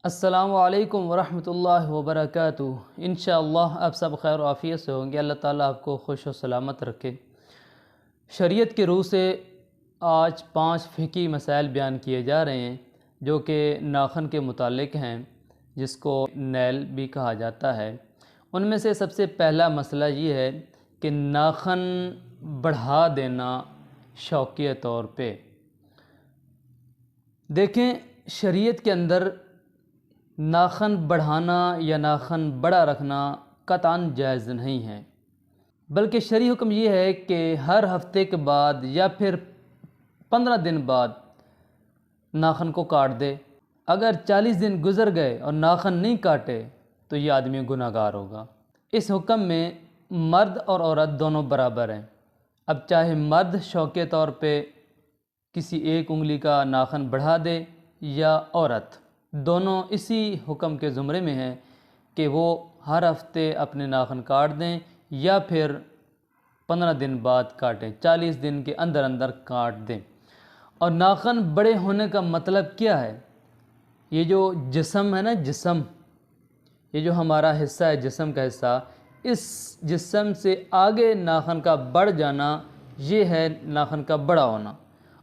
السلام علیکم ورحمۃ اللہ وبرکاتہ۔ انشاءاللہ آپ سب خیر و عافیت سے ہوں گے۔ اللہ تعالیٰ آپ کو خوش و سلامت رکھے۔ شریعت کے روح سے آج 5 فقہی مسائل بیان کیے جا رہے ہیں جو کہ ناخن کے متعلق ہیں، جس کو نیل بھی کہا جاتا ہے۔ ان میں سے سب سے پہلا مسئلہ یہ ہے کہ ناخن بڑھا دینا شوقیہ طور پہ۔ دیکھیں، شریعت کے اندر ناخن بڑھانا یا ناخن بڑا رکھنا قطعاً جائز نہیں ہے، بلکہ شرعی حکم یہ ہے کہ ہر ہفتے کے بعد یا پھر 15 دن بعد ناخن کو کاٹ دے۔ اگر 40 دن گزر گئے اور ناخن نہیں کاٹے تو یہ آدمی گناہ گار ہوگا۔ اس حکم میں مرد اور عورت دونوں برابر ہیں۔ اب چاہے مرد شوقیہ طور پہ کسی ایک انگلی کا ناخن بڑھا دے یا عورت، دونوں اسی حکم کے زمرے میں ہیں کہ وہ ہر ہفتے اپنے ناخن کاٹ دیں یا پھر 15 دن بعد کاٹیں، 40 دن کے اندر اندر کاٹ دیں۔ اور ناخن بڑے ہونے کا مطلب کیا ہے؟ یہ جو جسم ہے نا، یہ جو ہمارا حصہ ہے، جسم کا حصہ، اس جسم سے آگے ناخن کا بڑھ جانا، یہ ہے ناخن کا بڑا ہونا۔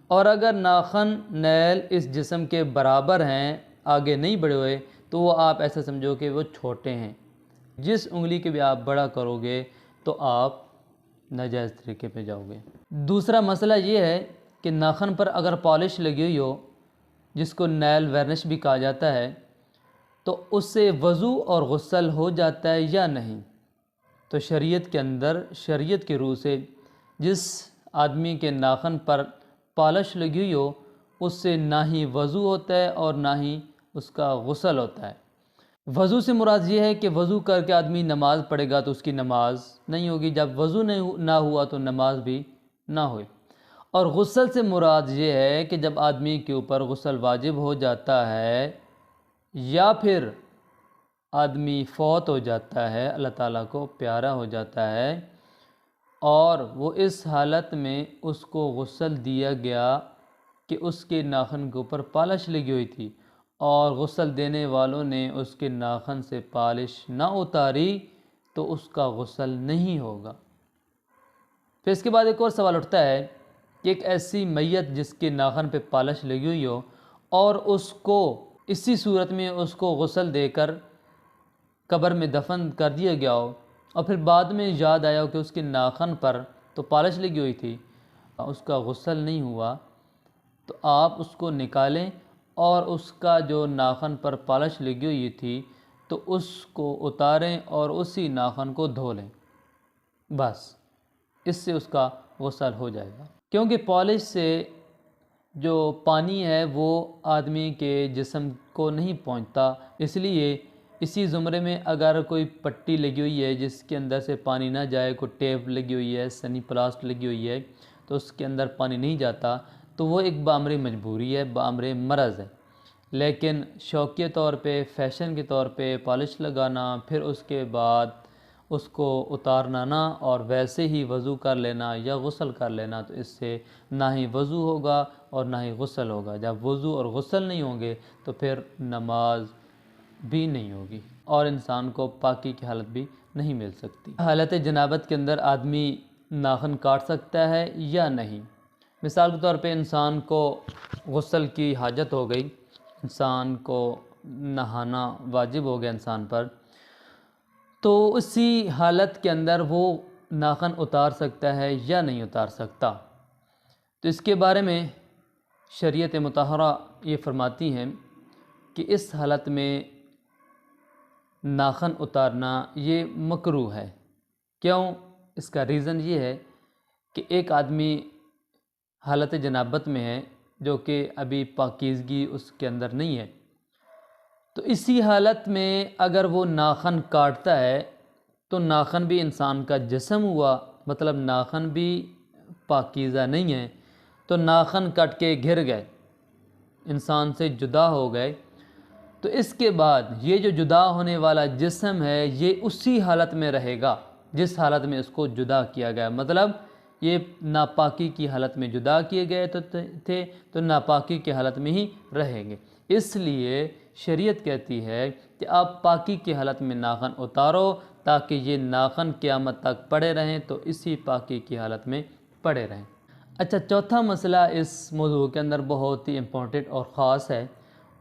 اور اگر ناخن نیل اس جسم کے برابر ہیں، آگے نہیں بڑھے ہوئے، تو وہ آپ ایسا سمجھو کہ وہ چھوٹے ہیں۔ جس انگلی کے بھی آپ بڑا کرو گے تو آپ ناجائز طریقے پہ جاؤ گے۔ دوسرا مسئلہ یہ ہے کہ ناخن پر اگر پالش لگی ہوئی ہو، جس کو نیل وارنش بھی کہا جاتا ہے، تو اس سے وضو اور غسل ہو جاتا ہے یا نہیں؟ تو شریعت کے اندر، شریعت کے روح سے جس آدمی کے ناخن پر پالش لگی ہوئی ہو، اس سے نہ ہی وضو ہوتا ہے اور نہ ہی اس کا غسل ہوتا ہے۔ وضو سے مراد یہ ہے کہ وضو کر کے آدمی نماز پڑھے گا تو اس کی نماز نہیں ہوگی، جب وضو نہ ہوا تو نماز بھی نہ ہوئی۔ اور غسل سے مراد یہ ہے کہ جب آدمی کے اوپر غسل واجب ہو جاتا ہے یا پھر آدمی فوت ہو جاتا ہے، اللہ تعالیٰ کو پیارا ہو جاتا ہے، اور وہ اس حالت میں اس کو غسل دیا گیا کہ اس کے ناخن کے اوپر پالش لگی ہوئی تھی اور غسل دینے والوں نے اس کے ناخن سے پالش نہ اتاری تو اس کا غسل نہیں ہوگا۔ پھر اس کے بعد ایک اور سوال اٹھتا ہے کہ ایک ایسی میت جس کے ناخن پہ پالش لگی ہوئی ہو اور اس کو اسی صورت میں اس کو غسل دے کر قبر میں دفن کر دیا گیا ہو، اور پھر بعد میں یاد آیا ہو کہ اس کے ناخن پر تو پالش لگی ہوئی تھی، اس کا غسل نہیں ہوا، تو آپ اس کو نکالیں اور اس کا جو ناخن پر پالش لگی ہوئی تھی تو اس کو اتاریں اور اسی ناخن کو دھو لیں، بس اس سے اس کا غسل ہو جائے گا۔ کیونکہ پالش سے جو پانی ہے وہ آدمی کے جسم کو نہیں پہنچتا، اس لیے اسی زمرے میں اگر کوئی پٹی لگی ہوئی ہے جس کے اندر سے پانی نہ جائے، کوئی ٹیپ لگی ہوئی ہے، سنی پلاسٹ لگی ہوئی ہے، تو اس کے اندر پانی نہیں جاتا، تو وہ ایک بامر مجبوری ہے، بامر مرض ہے۔ لیکن شوقیہ طور پہ، فیشن کے طور پہ پالش لگانا، پھر اس کے بعد اس کو اتارنا نہ اور ویسے ہی وضو کر لینا یا غسل کر لینا، تو اس سے نہ ہی وضو ہوگا اور نہ ہی غسل ہوگا۔ جب وضو اور غسل نہیں ہوں گے تو پھر نماز بھی نہیں ہوگی اور انسان کو پاکی کی حالت بھی نہیں مل سکتی۔ حالت جنابت کے اندر آدمی ناخن کاٹ سکتا ہے یا نہیں؟ مثال کے طور پہ انسان کو غسل کی حاجت ہو گئی، انسان کو نہانا واجب ہو گیا انسان پر، تو اسی حالت کے اندر وہ ناخن اتار سکتا ہے یا نہیں اتار سکتا؟ تو اس کے بارے میں شریعت مطہرہ یہ فرماتی ہیں کہ اس حالت میں ناخن اتارنا یہ مکروہ ہے۔ کیوں؟ اس کا ریزن یہ ہے کہ ایک آدمی حالت جنابت میں ہے جو کہ ابھی پاکیزگی اس کے اندر نہیں ہے، تو اسی حالت میں اگر وہ ناخن کاٹتا ہے تو ناخن بھی انسان کا جسم ہوا، مطلب ناخن بھی پاکیزہ نہیں ہے، تو ناخن کٹ کے گر گئے، انسان سے جدا ہو گئے، تو اس کے بعد یہ جو جدا ہونے والا جسم ہے یہ اسی حالت میں رہے گا جس حالت میں اس کو جدا کیا گیا، مطلب یہ ناپاکی کی حالت میں جدا کیے گئے تھے تو ناپاکی کی حالت میں ہی رہیں گے۔ اس لیے شریعت کہتی ہے کہ آپ پاکی کی حالت میں ناخن اتارو تاکہ یہ ناخن قیامت تک پڑے رہیں، تو اسی پاکی کی حالت میں پڑے رہیں۔ اچھا، چوتھا مسئلہ اس موضوع کے اندر بہت ہی امپورٹنٹ اور خاص ہے،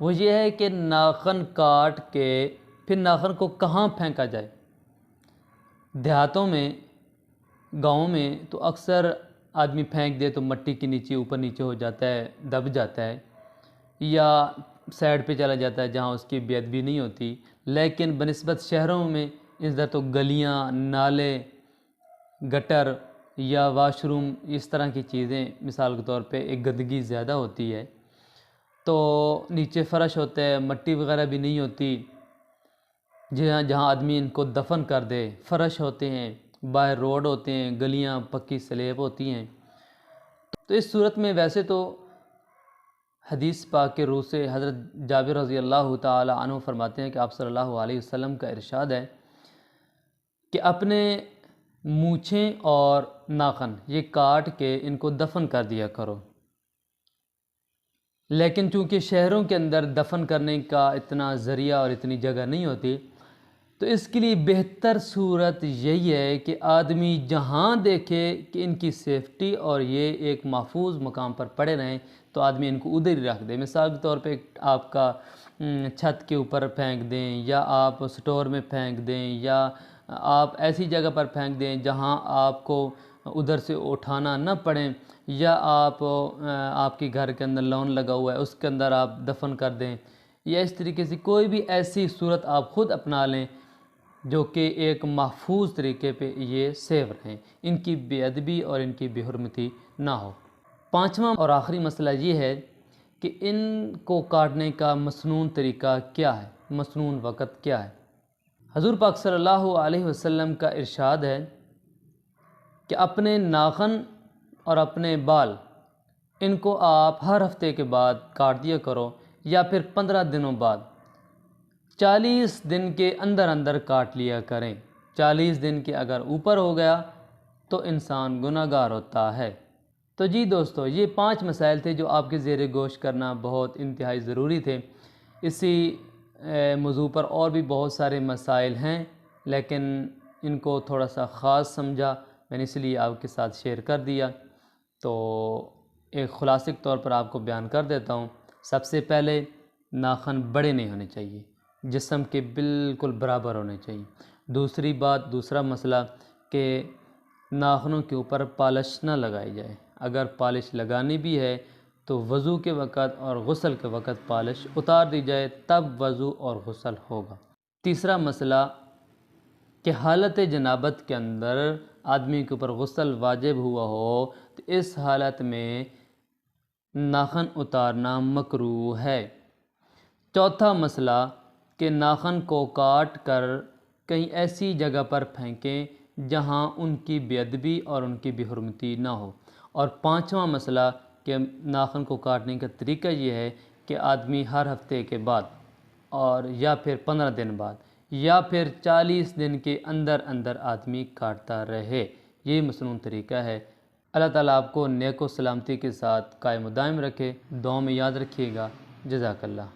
وہ یہ ہے کہ ناخن کاٹ کے پھر ناخن کو کہاں پھینکا جائے۔ دیہاتوں میں، گاؤں میں تو اکثر آدمی پھینک دے تو مٹی کے نیچے اوپر نیچے ہو جاتا ہے، دب جاتا ہے، یا سائڈ پہ چلا جاتا ہے جہاں اس کی بے ادبی نہیں ہوتی۔ لیکن بنسبت شہروں میں اس طرح تو گلیاں، نالے، گٹر یا واش روم، اس طرح کی چیزیں مثال کے طور پہ ایک گندگی زیادہ ہوتی ہے، تو نیچے فرش ہوتا ہے، مٹی وغیرہ بھی نہیں ہوتی جہاں آدمی ان کو دفن کر دے، فرش ہوتے ہیں، باہر روڈ ہوتے ہیں، گلیاں پکی سلیب ہوتی ہیں۔ تو اس صورت میں ویسے تو حدیث پاک کے روح سے حضرت جابر رضی اللہ تعالی عنہ فرماتے ہیں کہ آپ صلی اللہ علیہ وسلم کا ارشاد ہے کہ اپنے مونچھیں اور ناخن یہ کاٹ کے ان کو دفن کر دیا کرو۔ لیکن چونکہ شہروں کے اندر دفن کرنے کا اتنا ذریعہ اور اتنی جگہ نہیں ہوتی، تو اس کے لیے بہتر صورت یہی ہے کہ آدمی جہاں دیکھے کہ ان کی سیفٹی اور یہ ایک محفوظ مقام پر پڑے رہیں تو آدمی ان کو ادھر ہی رکھ دے۔ مثال کے طور پہ آپ کا چھت کے اوپر پھینک دیں، یا آپ سٹور میں پھینک دیں، یا آپ ایسی جگہ پر پھینک دیں جہاں آپ کو ادھر سے اٹھانا نہ پڑیں، یا آپ کے گھر کے اندر لون لگا ہوا ہے اس کے اندر آپ دفن کر دیں، یا اس طریقے سے کوئی بھی ایسی صورت آپ خود اپنا لیں جو کہ ایک محفوظ طریقے پہ یہ سیو رہیں، ان کی بے ادبی اور ان کی بے حرمتی نہ ہو۔ پانچواں اور آخری مسئلہ یہ ہے کہ ان کو کاٹنے کا مسنون طریقہ کیا ہے، مسنون وقت کیا ہے۔ حضور پاک صلی اللہ علیہ وسلم کا ارشاد ہے کہ اپنے ناخن اور اپنے بال ان کو آپ ہر ہفتے کے بعد کاٹ دیا کرو، یا پھر 15 دنوں بعد، 40 دن کے اندر اندر کاٹ لیا کریں۔ 40 دن کے اگر اوپر ہو گیا تو انسان گناہ گار ہوتا ہے۔ تو جی دوستو، یہ 5 مسائل تھے جو آپ کے زیر گوش کرنا بہت انتہائی ضروری تھے۔ اسی موضوع پر اور بھی بہت سارے مسائل ہیں، لیکن ان کو تھوڑا سا خاص سمجھا میں نے، اس لیے آپ کے ساتھ شیئر کر دیا۔ تو ایک خلاصے کے طور پر آپ کو بیان کر دیتا ہوں۔ سب سے پہلے ناخن بڑے نہیں ہونے چاہیے، جسم کے بالکل برابر ہونے چاہیے۔ دوسری بات، دوسرا مسئلہ کہ ناخنوں کے اوپر پالش نہ لگائی جائے، اگر پالش لگانی بھی ہے تو وضو کے وقت اور غسل کے وقت پالش اتار دی جائے، تب وضو اور غسل ہوگا۔ تیسرا مسئلہ کہ حالت جنابت کے اندر آدمی کے اوپر غسل واجب ہوا ہو تو اس حالت میں ناخن اتارنا مکروہ ہے۔ چوتھا مسئلہ کہ ناخن کو کاٹ کر کہیں ایسی جگہ پر پھینکیں جہاں ان کی بے ادبی اور ان کی بے حرمتی نہ ہو۔ اور پانچواں مسئلہ کہ ناخن کو کاٹنے کا طریقہ یہ ہے کہ آدمی ہر ہفتے کے بعد، اور یا پھر 15 دن بعد، یا پھر 40 دن کے اندر اندر آدمی کاٹتا رہے۔ یہ مسنون طریقہ ہے۔ اللہ تعالیٰ آپ کو نیک و سلامتی کے ساتھ قائم و دائم رکھے۔ دعاؤں میں یاد رکھیے گا۔ جزاک اللہ۔